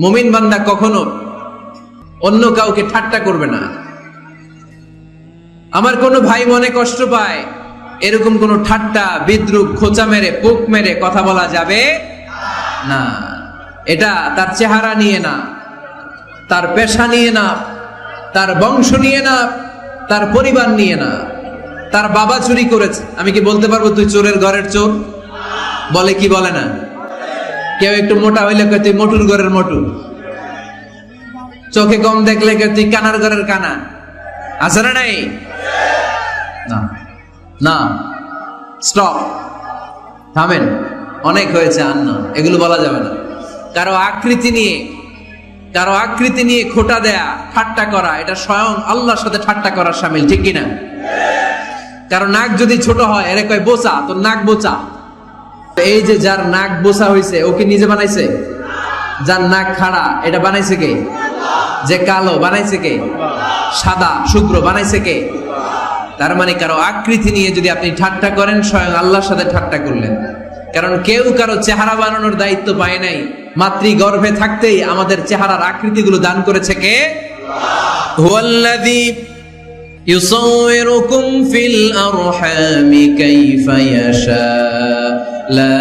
মুমিন বান্দা কখনো অন্য কাউকে ঠাট্টা করবে না। আমার কোনো ভাই মনে কষ্ট পায়, এরকম কোনো ঠাট্টা, বিদ্রুপ, খোঁচা মেরে, পোক মেরে কথা বলা যাবে না। এটা তার চেহারা নিয়ে না, তার পেশা নিয়ে না, তার বংশ নিয়ে না, তার পরিবার নিয়ে না। তার বাবা চুরি করেছে, আমি কি বলতে পারবো তুই চোরের ঘরের চোর? বলে কি বলে না? কেউ একটু মোটা হইলে কয় তুই মোটুর ঘরের মোটু, চোখে কম দেখলে কয় তুই কানার ঘরের কানা। আছে না নাই? না না, স্টপ, থামেন, অনেক হয়েছে, আর না, এগুলো বলা যাবে না। কারো আকৃতি নিয়ে খোঁটা দেয়া, ঠাট্টা করা, এটা স্বয়ং আল্লাহর সাথে ঠাট্টা করার শামিল, ঠিক কিনা? কারো নাক যদি ছোট হয়, এর কয় বোচা, তোর নাক বোচা। এই যে যার নাক বোচা হয়েছে, ও কি নিজে বানাইছে? যার নাক খাড়া, এটা বানাইছে কে? যে কালো, বানাইছে কে? সাদা শুভ্র, বানাইছে কে? তার মানে কারো আকৃতি নিয়ে যদি আপনি ঠাট্টা করেন, স্বয়ং আল্লাহর সাথে ঠাট্টা করলেন। কারণ কেউ কারো চেহারা বানানোর দায়িত্ব পায় নাই। মাতৃগর্ভে থাকতেই আমাদের চেহারার আকৃতিগুলো দান করেছে কে? হুয়াল্লাযী ইউসাউইরুকুম ফিল আরহামি কাইফা ইয়াশা লা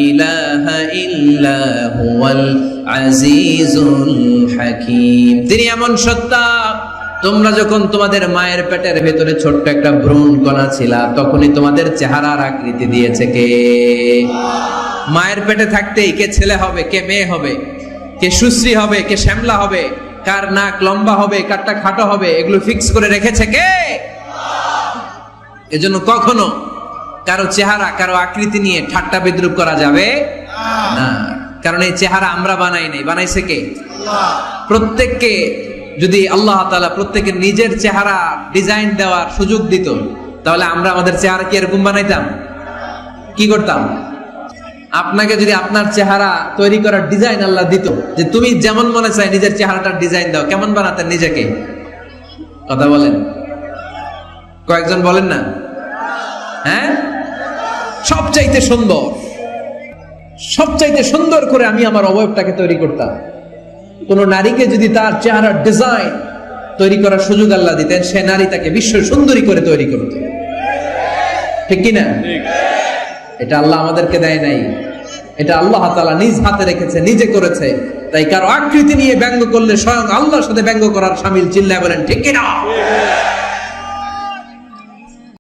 ইলাহা ইল্লা হুয়াল আজিজুল হাকীম। তিনি এমন সত্তা, তোমরা যখন তোমাদের মায়ের পেটের ভেতরে ছোট্ট একটা ভ্রূণ কণা ছিলা, তখনই তোমাদের চেহারার আকৃতি দিয়েছে কে? মায়ের পেটে থাকতেই কে ছেলে হবে, কে মেয়ে হবে, কে সুশ্রী হবে, কে শ্যামলা হবে, কার নাক লম্বা হবে, কারটা খাটো হবে, এগুলো ফিক্স করে রেখেছে কে? এজন্য কখনো কারো চেহারা, কারো আকৃতি নিয়ে ঠাট্টা বিদ্রুপ করা যাবে না। কারণ এই চেহারা আমরা বানাই নাই, বানাইছে কে? প্রত্যেককে যদি আল্লাহ তাআলা প্রত্যেকের নিজের চেহারা ডিজাইন দেওয়ার সুযোগ দিত, তাহলে আমরা আমাদের চেহারা কি এরকম বানাইতাম? কি করতাম? আপনাকে যদি আপনার চেহারা তৈরি করার ডিজাইন আল্লাহ দিত, যে তুমি যেমন মনে চাই নিজের চেহারাটার ডিজাইন দাও, কেমন বানাতেন নিজেকে? কথা বলেন, কয়েকজন বলেন না? হ্যাঁ, সবচাইতে সুন্দর, সবচাইতে সুন্দর করে আমি আমার অবয়বটাকে তৈরি করতাম। কোন নারীকে যদি তার চেহারার ডিজাইন তৈরি করার সুযোগ আল্লাহ দিতেন, সে নারী তাকে বিশ্ব সুন্দরী করে তৈরি করত, ঠিক কিনা? এটা আল্লাহ আমাদেরকে দেয় নাই, এটা আল্লাহ তাআলা নিজ হাতে রেখেছে, নিজে করেছে। তাই কারো আকৃতি নিয়ে ব্যঙ্গ করলে স্বয়ং আল্লাহর সাথে ব্যঙ্গ করার শামিল। চিল্লায় বলেন ঠিক কিনা?